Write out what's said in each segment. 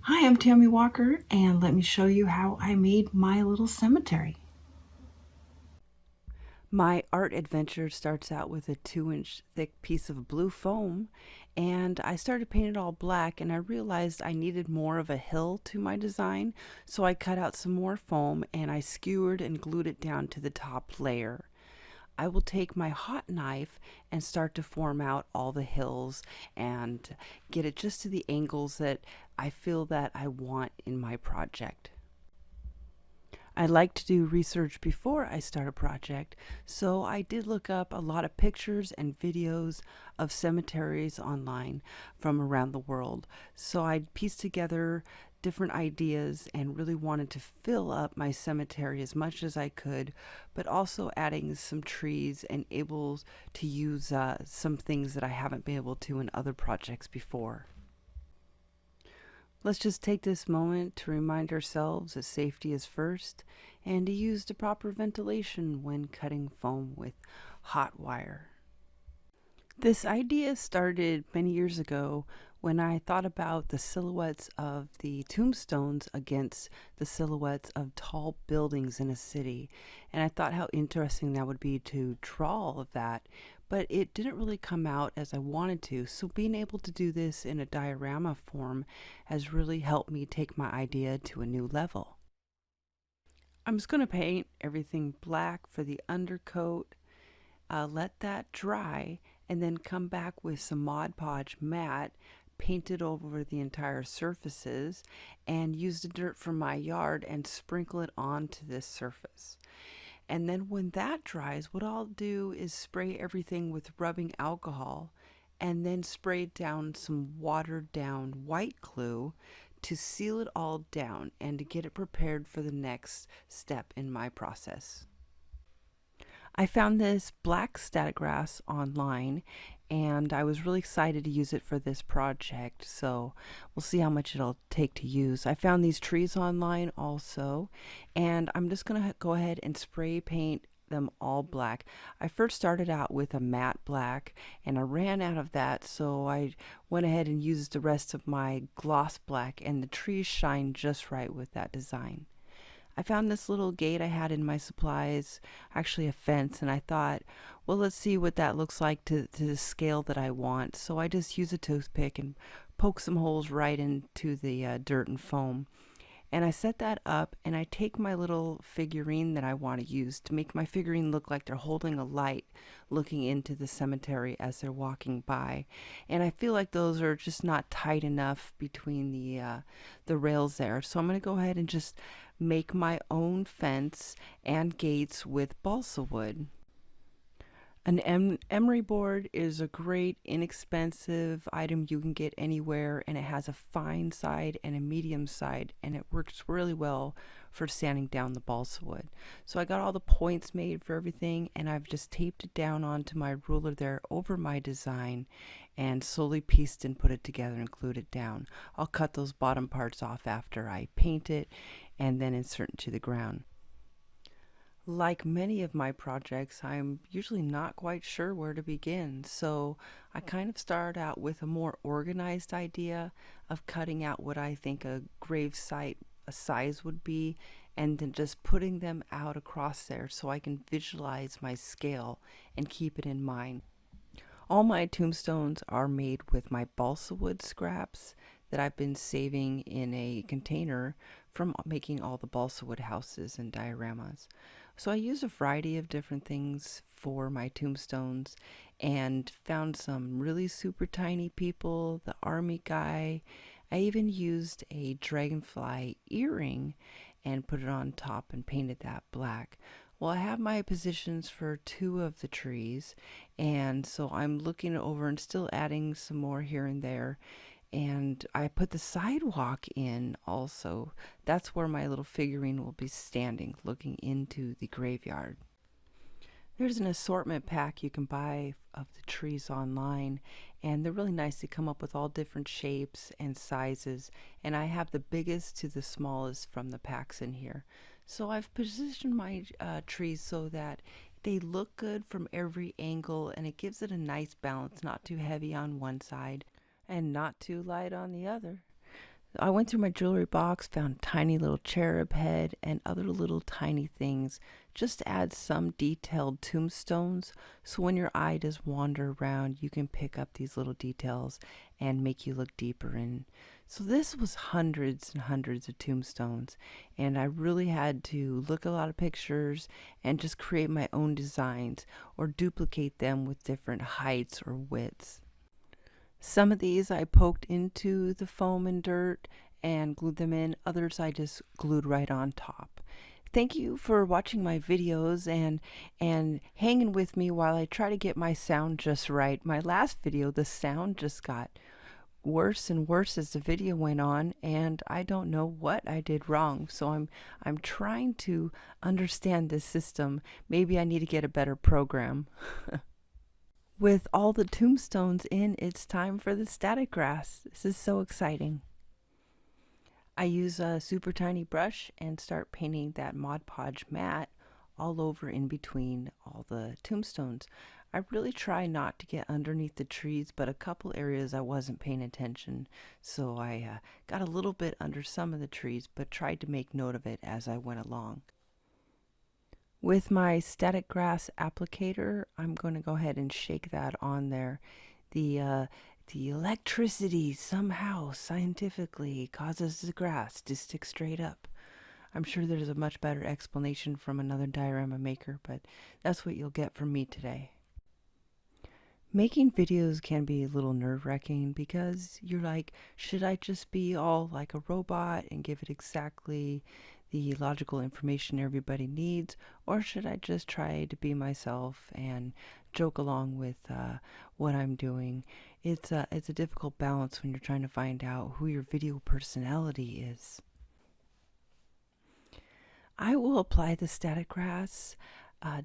Hi, I'm Tammy Walker, and let me show you how I made my little cemetery. My art adventure starts out with a 2-inch thick piece of blue foam, and I started painting it all black, and I realized I needed more of a hill to my design, so I cut out some more foam and I skewered and glued it down to the top layer. I will take my hot knife and start to form out all the hills and get it just to the angles that I feel that I want in my project. I like to do research before I start a project, so I did look up a lot of pictures and videos of cemeteries online from around the world. So I pieced together different ideas and really wanted to fill up my cemetery as much as I could, but also adding some trees and able to use some things that I haven't been able to in other projects before. Let's just take this moment to remind ourselves that safety is first and to use the proper ventilation when cutting foam with hot wire. This idea started many years ago when I thought about the silhouettes of the tombstones against the silhouettes of tall buildings in a city. And I thought how interesting that would be to draw all of that, but it didn't really come out as I wanted to. So being able to do this in a diorama form has really helped me take my idea to a new level. I'm just going to paint everything black for the undercoat, let that dry, and then come back with some Mod Podge matte, paint it over the entire surfaces, and use the dirt from my yard and sprinkle it onto this surface. And then when that dries, what I'll do is spray everything with rubbing alcohol and then spray down some watered down white glue to seal it all down and to get it prepared for the next step in my process. I found this black static grass online and I was really excited to use it for this project. So we'll see how much it'll take to use. I found these trees online also, and I'm just going to go ahead and spray paint them all black. I first started out with a matte black and I ran out of that, so I went ahead and used the rest of my gloss black, and the trees shine just right with that design. I found this little gate I had in my supplies, actually a fence, and I thought, well, let's see what that looks like to the scale that I want. So I just use a toothpick and poke some holes right into the dirt and foam. And I set that up, and I take my little figurine that I want to use to make my figurine look like they're holding a light looking into the cemetery as they're walking by. And I feel like those are just not tight enough between the rails there. So I'm going to go ahead and just make my own fence and gates with balsa wood. An emery board is a great, inexpensive item you can get anywhere, and it has a fine side and a medium side, and it works really well for sanding down the balsa wood. So I got all the points made for everything, and I've just taped it down onto my ruler there over my design and slowly pieced and put it together and glued it down. I'll cut those bottom parts off after I paint it and then insert it to the ground. Like many of my projects, I'm usually not quite sure where to begin, so I kind of start out with a more organized idea of cutting out what I think a grave site a size would be, and then just putting them out across there so I can visualize my scale and keep it in mind. All my tombstones are made with my balsa wood scraps that I've been saving in a container from making all the balsa wood houses and dioramas. So I used a variety of different things for my tombstones and found some really super tiny people, the army guy. I even used a dragonfly earring and put it on top and painted that black. Well, I have my positions for two of the trees, and so I'm looking over and still adding some more here and there. And I put the sidewalk in also. That's where my little figurine will be standing, looking into the graveyard. There's an assortment pack you can buy of the trees online, and they're really nice. They come up with all different shapes and sizes, and I have the biggest to the smallest from the packs in here. So I've positioned my trees so that they look good from every angle, and it gives it a nice balance, not too heavy on one side and not too light on the other. I went through my jewelry box, found a tiny little cherub head and other little tiny things just to add some detailed tombstones, so when your eye does wander around, you can pick up these little details and make you look deeper in. So this was hundreds and hundreds of tombstones, and I really had to look at a lot of pictures and just create my own designs or duplicate them with different heights or widths. Some of these I poked into the foam and dirt and glued them in. Others I just glued right on top. Thank you for watching my videos and hanging with me while I try to get my sound just right. My last video, the sound just got worse and worse as the video went on, and I don't know what I did wrong. So I'm trying to understand this system. Maybe I need to get a better program. With all the tombstones in, it's time for the static grass. This is so exciting. I use a super tiny brush and start painting that Mod Podge mat all over in between all the tombstones. I really try not to get underneath the trees, but a couple areas I wasn't paying attention, so I got a little bit under some of the trees, but tried to make note of it as I went along. With my static grass applicator, I'm going to go ahead and shake that on there. The electricity somehow scientifically causes the grass to stick straight up. I'm sure there's a much better explanation from another diorama maker, but that's what you'll get from me today. Making videos can be a little nerve-wracking because you're like, should I just be all like a robot and give it exactly the logical information everybody needs, or should I just try to be myself and joke along with what I'm doing? It's a difficult balance when you're trying to find out who your video personality is. I will apply the static grass,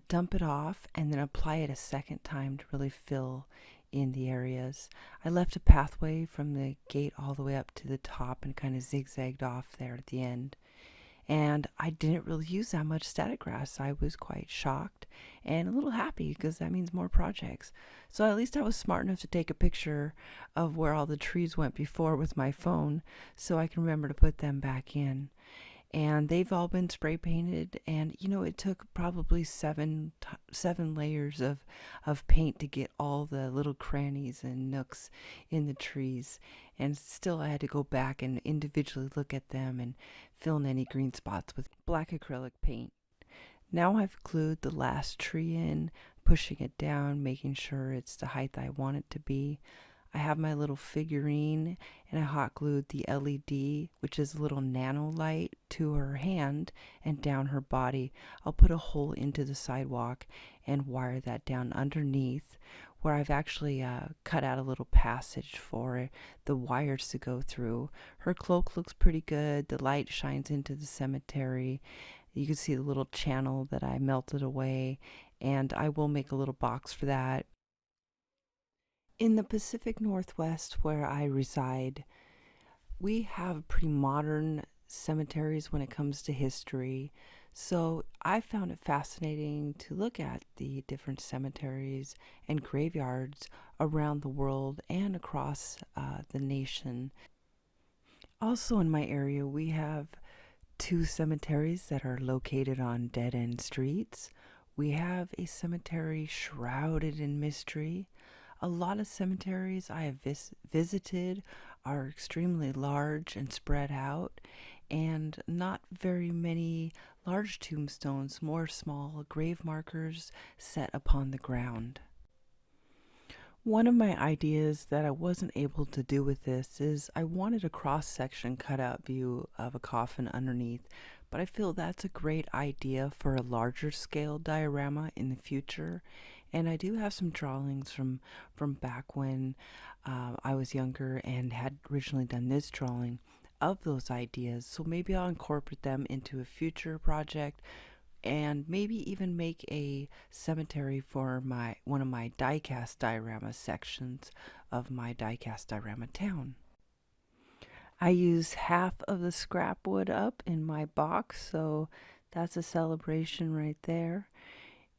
dump it off, and then apply it a second time to really fill in the areas. I left a pathway from the gate all the way up to the top and kind of zigzagged off there at the end. And I didn't really use that much static grass. I was quite shocked and a little happy because that means more projects. So at least I was smart enough to take a picture of where all the trees went before with my phone so I can remember to put them back in. And they've all been spray painted, and it took probably seven layers of paint to get all the little crannies and nooks in the trees, and still I had to go back and individually look at them and fill in any green spots with black acrylic paint. Now I've glued the last tree in, pushing it down, making sure it's the height I want it to be. I have my little figurine, and I hot glued the LED, which is a little nano light, to her hand and down her body. I'll put a hole into the sidewalk and wire that down underneath, where I've actually cut out a little passage for the wires to go through. Her cloak looks pretty good. The light shines into the cemetery. You can see the little channel that I melted away, and I will make a little box for that. In the Pacific Northwest, where I reside, we have pretty modern cemeteries when it comes to history. So I found it fascinating to look at the different cemeteries and graveyards around the world and across the nation. Also in my area, we have 2 cemeteries that are located on dead-end streets. We have a cemetery shrouded in mystery. A lot of cemeteries I have visited are extremely large and spread out, and not very many large tombstones, more small grave markers set upon the ground. One of my ideas that I wasn't able to do with this is I wanted a cross-section cutout view of a coffin underneath, but I feel that's a great idea for a larger scale diorama in the future. And I do have some drawings from back when I was younger and had originally done this drawing of those ideas. So maybe I'll incorporate them into a future project and maybe even make a cemetery for one of my die-cast diorama sections of my die-cast diorama town. I use half of the scrap wood up in my box, so that's a celebration right there.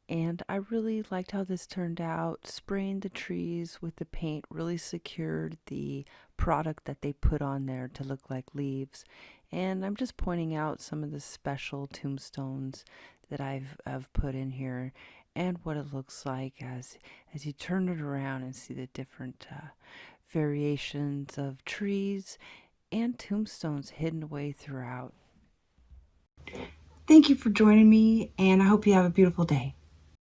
And I really liked how this turned out. Spraying the trees with the paint really secured the product that they put on there to look like leaves. And I'm just pointing out some of the special tombstones that I've put in here and what it looks like as you turn it around and see the different variations of trees and tombstones hidden away throughout. Thank you for joining me, and I hope you have a beautiful day.